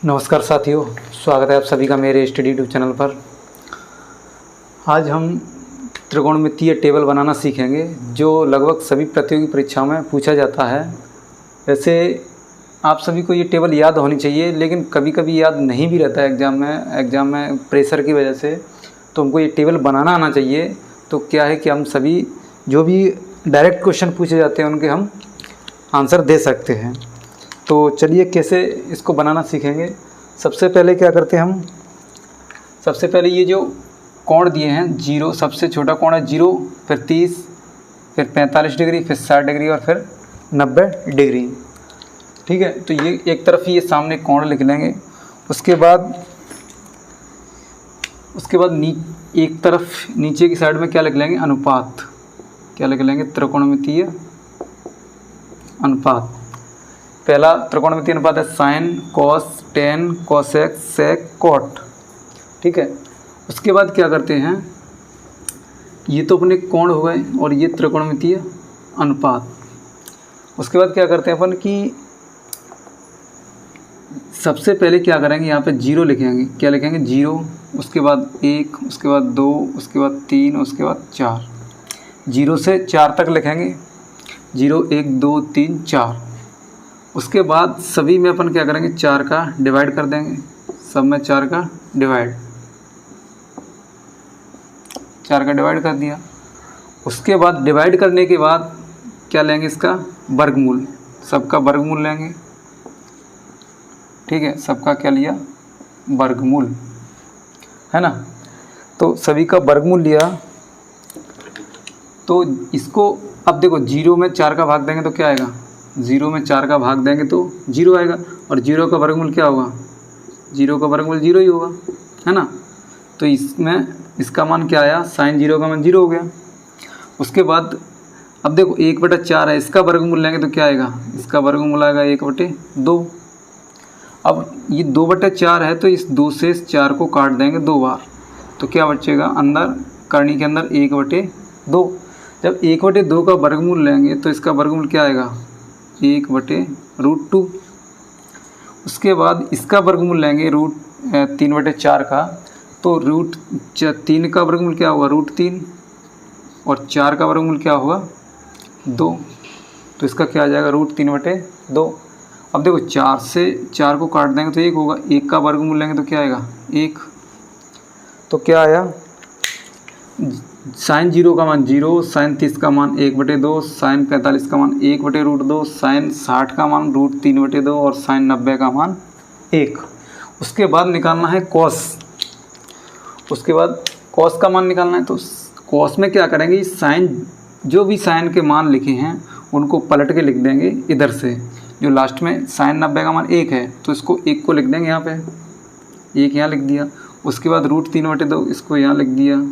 नमस्कार साथियों, स्वागत है आप सभी का मेरे स्टडी यूट्यूब चैनल पर। आज हम त्रिकोणमितीय टेबल बनाना सीखेंगे जो लगभग सभी प्रतियोगी परीक्षाओं में पूछा जाता है। वैसे आप सभी को ये टेबल याद होनी चाहिए, लेकिन कभी कभी याद नहीं भी रहता है एग्ज़ाम में प्रेशर की वजह से। तो हमको ये टेबल बनाना आना चाहिए। तो क्या है कि हम सभी जो भी डायरेक्ट क्वेश्चन पूछे जाते हैं उनके हम आंसर दे सकते हैं। तो चलिए कैसे इसको बनाना सीखेंगे। सबसे पहले क्या करते हैं हम, सबसे पहले ये जो कोण दिए हैं, जीरो सबसे छोटा कोण है 0, फिर 30, फिर 45 डिग्री, फिर 60 डिग्री और फिर 90 डिग्री। ठीक है, तो ये एक तरफ ये सामने कोण लिख लेंगे। उसके बाद एक तरफ नीचे की साइड में क्या लिख लेंगे, अनुपात। क्या लिख लेंगे, त्रिकोणमितीय अनुपात। पहला त्रिकोणमितीय अनुपात है साइन, कॉस, टेन, कोसेक, सेक, कॉट। ठीक है, उसके बाद क्या करते हैं, ये तो अपने कोण हो गए और ये त्रिकोणमितीय अनुपात। उसके बाद क्या करते हैं अपन कि सबसे पहले क्या करेंगे, यहाँ पे 0 लिखेंगे। क्या लिखेंगे, 0, उसके बाद 1, उसके बाद 2, उसके बाद 3, उसके बाद 4। 0 से 4 तक लिखेंगे, 0, 1, 2, 3, 4। उसके बाद सभी में अपन क्या करेंगे, 4 का डिवाइड कर देंगे। सब में 4 का डिवाइड कर दिया। उसके बाद डिवाइड करने के बाद क्या लेंगे, इसका वर्गमूल। सबका वर्गमूल लेंगे। ठीक है, सबका क्या लिया, वर्गमूल, है ना। तो सभी का वर्गमूल लिया। तो इसको अब देखो, 0 में 4 का भाग देंगे तो क्या आएगा, 0 में 4 का भाग देंगे तो 0 आएगा। और 0 का वर्गमूल क्या होगा, 0 का वर्गमूल 0 ही होगा, है ना। तो इसमें इसका मान क्या आया, साइन 0 का मान 0 हो गया। उसके बाद अब देखो 1/4 है, इसका वर्गमूल लेंगे तो क्या आएगा, इसका वर्गमूल आएगा 1/2। अब ये 2/4 है तो इस 2 से इस 4 को काट देंगे 2 बार। तो क्या बचेगा, अंदर करनी के अंदर 1/2। जब 1/2 का वर्गमूल लेंगे तो इसका वर्गमूल क्या आएगा, 1/√2। उसके बाद इसका वर्गमूल लेंगे 3/4 का, तो √3 का वर्गमूल क्या होगा, √3, और 4 का वर्गमूल क्या होगा, 2। तो इसका क्या आ जाएगा, √3/2। अब देखो 4 से 4 को काट देंगे तो 1 होगा, 1 का वर्गमूल लेंगे तो क्या आएगा, 1। तो क्या आया, साइन 0 का मान 0, साइन 30 का मान 1/2, साइन 45 का मान 1/√2, साइन 60 का मान √3/2 और साइन 90 का मान 1। उसके बाद निकालना है कॉस। उसके बाद कॉस का मान निकालना है। तो कॉस में क्या करेंगे, साइन जो भी साइन के मान लिखे हैं उनको पलट के लिख देंगे इधर से। जो लास्ट में साइन 90 का मान 1 है तो इसको 1 को लिख देंगे यहाँ पे, 1 यहाँ लिख दिया। उसके बाद √3/2 इसको यहाँ लिख दिया।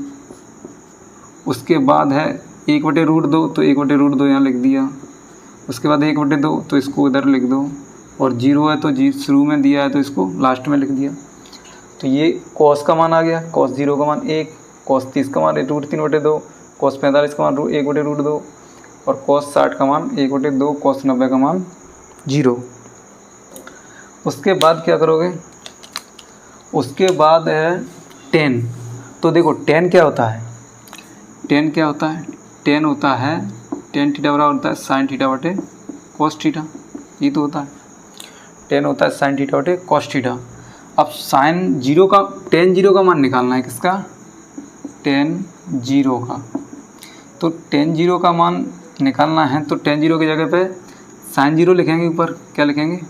उसके बाद है 1/√2, तो 1/√2 यहाँ लिख दिया। उसके बाद 1/2 तो इसको इधर लिख दो, और 0 है तो शुरू में दिया है तो इसको लास्ट में लिख दिया। तो ये कॉस का मान आ गया, कॉस 0 का मान 1, कॉस 30 का मान √3/2, कॉस 45 का मान 1/√2 और कॉस 60 का मान 1/2, कॉस 90 का मान 0। उसके बाद क्या करोगे, उसके बाद है टेन। तो देखो टेन क्या होता है, टेन क्या होता है, टेन होता है टेन थीटा बराबर होता है साइन थीटा बटे कॉस थीटा। ये तो होता है, टेन होता है साइन थीटा बटे कॉस थीटा। अब साइन 0 का, टेन 0 का मान निकालना है, किसका, टेन 0 का। तो टेन 0 का मान निकालना है तो टेन 0 की जगह पे साइन 0 लिखेंगे। ऊपर क्या लिखेंगे,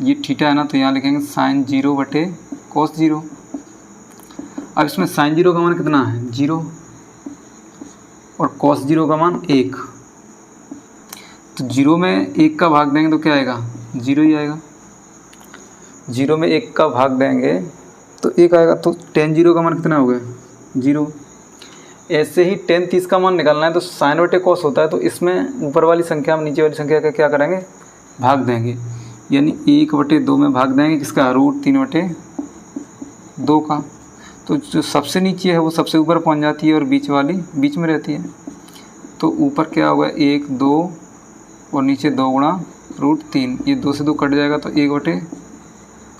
ये थीटा है ना, तो यहाँ लिखेंगे साइन 0 बटे कॉस 0। अब इसमें साइन 0 का मान कितना है, 0, और कॉस 0 का मान 1। तो 0 में 1 का भाग देंगे तो क्या आएगा, 0 ही आएगा। 0 में 1 का भाग देंगे तो 1 आएगा। तो टेन 0 का मान कितना हो गया, 0। ऐसे ही टेन 30 का मान निकालना है तो साइन बटे कॉस होता है, तो इसमें ऊपर वाली संख्या में नीचे वाली संख्या का क्या करेंगे, भाग देंगे। यानी 1/2 में भाग देंगे किसका, √3/2 का। तो जो सबसे नीचे है वो सबसे ऊपर पहुंच जाती है और बीच वाली बीच में रहती है। तो ऊपर क्या होगा, 1, 2 और नीचे 2 गुणा √3, ये 2 से 2 कट जाएगा तो 1/2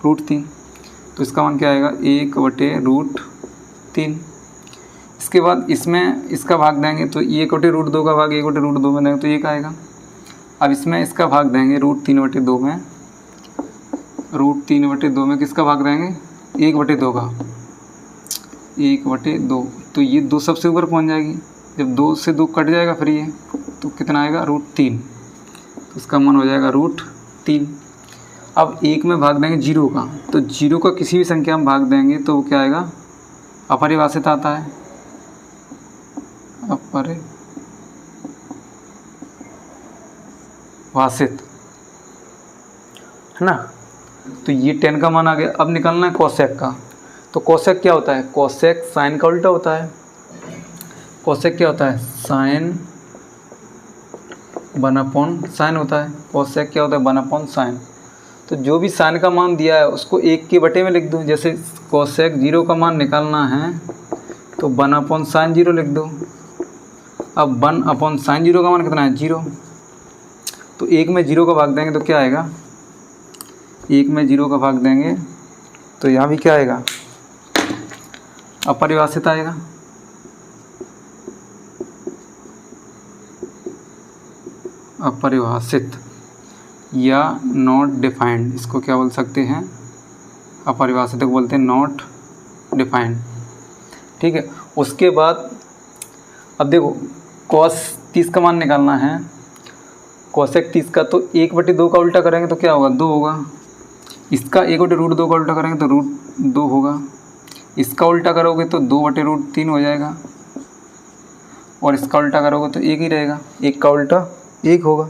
√3। तो इसका मान क्या आएगा 1/√3। इसके बाद इसमें इसका भाग देंगे तो 1/√2 का भाग 1/√2 में देंगे तो 1 आएगा। अब इसमें इसका भाग देंगे √3/2 में, √3/2 में किसका भाग देंगे 1/2 का, 1/2। तो ये 2 सबसे ऊपर पहुंच जाएगी, जब 2 से 2 कट जाएगा फिर ये तो कितना आएगा √3। तो इसका मान हो जाएगा √3। अब 1 में भाग देंगे 0 का, तो 0 का किसी भी संख्या में भाग देंगे तो वो क्या आएगा अपरिभाषित आता है, अपरिभाषित है ना। तो ये 10 का मान आ गया। अब निकालना है कोसेक का। तो कोसेक क्या होता है, कोसेक साइन का उल्टा होता है। कोसेक क्या होता है, साइन 1/sin होता है। कोसेक क्या होता है 1/sin। तो जो भी साइन का मान दिया है उसको 1 के बटे में लिख दो। जैसे कोसेक 0 का मान निकालना है तो 1/sin 0 लिख दो। अब 1/sin 0 का मान कितना है 0। तो 1 में 0 का भाग देंगे तो क्या आएगा, 1 में 0 का भाग देंगे तो यहाँ भी क्या आएगा अपरिभाषित आएगा। अपरिभाषित या नॉट डिफाइंड, इसको क्या बोल सकते हैं, अपरिभाषित को बोलते हैं नॉट डिफाइंड। ठीक है। उसके बाद अब देखो cos 30 का मान निकालना है, कोसेक 30 का। तो 1/2 का उल्टा करेंगे तो क्या होगा 2 होगा। इसका 1/√2 का उल्टा करेंगे तो √2 होगा। इसका उल्टा करोगे तो 2/√3 हो जाएगा, और इसका उल्टा करोगे तो 1 ही रहेगा, 1 का उल्टा 1 होगा।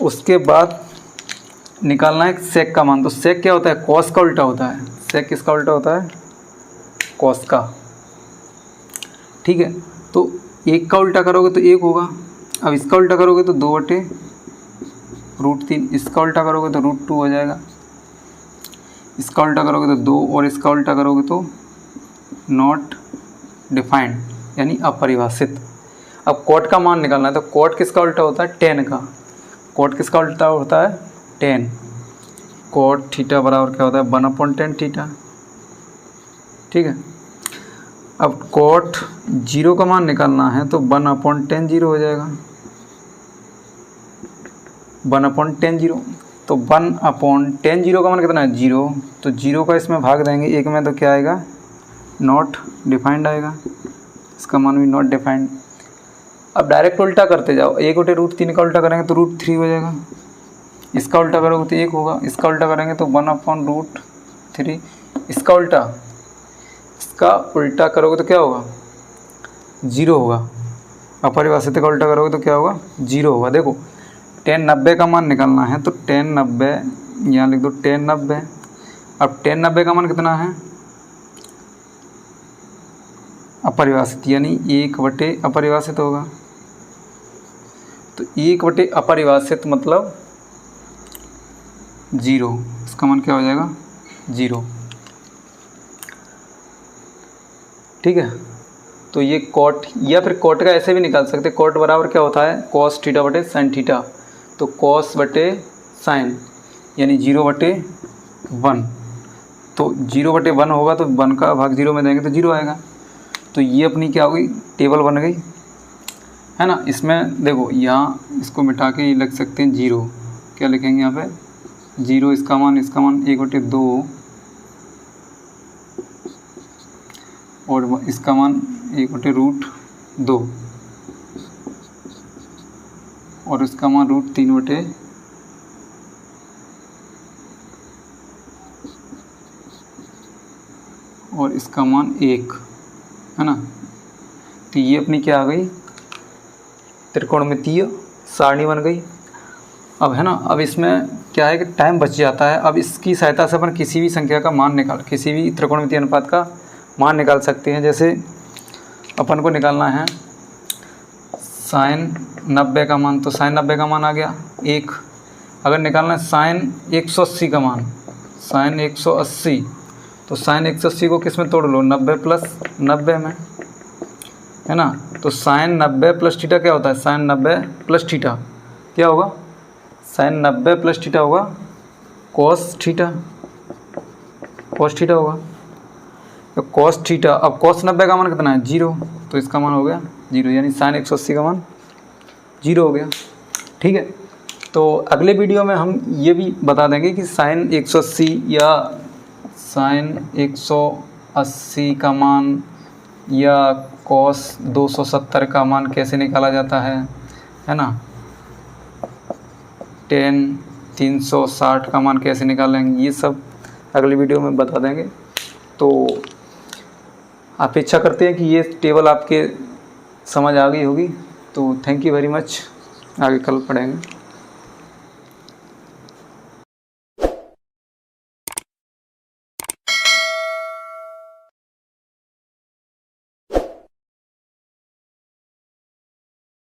उसके बाद निकालना है सेक का मान। तो सेक क्या होता है, कॉस का उल्टा होता है। सेक किसका उल्टा होता है, कॉस का। ठीक है। तो 1 का उल्टा करोगे तो 1 होगा। अब इसका उल्टा करोगे तो 2/√3। इसका उल्टा करोगे तो √2 हो जाएगा। इसका उल्टा करोगे तो 2, और इसका उल्टा करोगे तो नॉट डिफाइंड यानी अपरिभाषित। अब कोट का मान निकालना है। तो कोट किसका उल्टा होता है 10 का। कोट किसका उल्टा होता है 10। कोट थीटा बराबर क्या होता है 1/10 थीटा। ठीक है। अब कोट 0 का मान निकालना है तो 1/10 0 हो जाएगा, 1/10 0। तो 1/10 0 का मान कितना है 0। तो 0 का इसमें भाग देंगे 1 में तो क्या आएगा नॉट डिफाइंड आएगा, इसका मान भी नॉट डिफाइंड। अब डायरेक्ट उल्टा करते जाओ, 1/√3 का उल्टा करेंगे तो √3 हो जाएगा। इसका उल्टा करोगे तो 1 होगा। इसका उल्टा करेंगे तो 1/√3। इसका उल्टा करोगे तो क्या होगा 0 होगा। अपरिभाषित का उल्टा करोगे तो क्या होगा 0 होगा। देखो 10/90 का मान निकालना है तो 10/90 यहाँ लिख दो 10/90। अब 10/90 का मान कितना है अपरिभाषित, यानी 1/अपरिभाषित होगा। तो 1/अपरिभाषित मतलब 0, इसका मान क्या हो जाएगा 0। ठीक है। तो ये कोट, या फिर कोट का ऐसे भी निकाल सकते हैं। कोट बराबर क्या होता है cos θ/sin θ। तो cos/sin यानी 0/1। तो 0/1 होगा तो 1 का भाग 0 में देंगे तो 0 आएगा। तो ये अपनी क्या हो गई टेबल बन गई है ना। इसमें देखो यहाँ इसको मिटा के ये लिख सकते हैं 0। क्या लिखेंगे यहाँ पे 0। इसका मान 1/2 और इसका मान 1/√2 और इसका मान √3 और इसका मान 1 है ना। तो ये अपनी क्या आ गई त्रिकोणमितीय सारणी बन गई। अब है ना, अब इसमें क्या है कि टाइम बच जाता है। अब इसकी सहायता से अपन किसी भी संख्या का मान किसी भी त्रिकोणमितीय अनुपात का मान निकाल सकते हैं। जैसे अपन को निकालना है sin 90 का मान। तो sin 90 का मान आ गया 1। अगर निकालना है sin 180 का मान, sin 180, तो sin 180 को किस में तोड़ लो 90 + 90 में है ना। तो sin 90 + थीटा क्या होता है sin 90 + थीटा क्या होगा sin 90 + थीटा होगा कॉस थीटा होगा। तो कॉस थीटा, अब कॉस 90 का मान कितना है 0, तो इसका मान हो गया 0, यानी साइन 180 का मान 0 हो गया। ठीक है, तो अगले वीडियो में हम ये भी बता देंगे कि साइन 180 या साइन 180 का मान या कॉस 270 का मान कैसे निकाला जाता है ना, टेन 360 का मान कैसे निकालेंगे, ये सब अगली वीडियो में बता देंगे। तो अपेक्षा करते हैं कि ये टेबल आपके समझ आ गई होगी। तो थैंक यू वेरी मच, आगे कल पढ़ेंगे।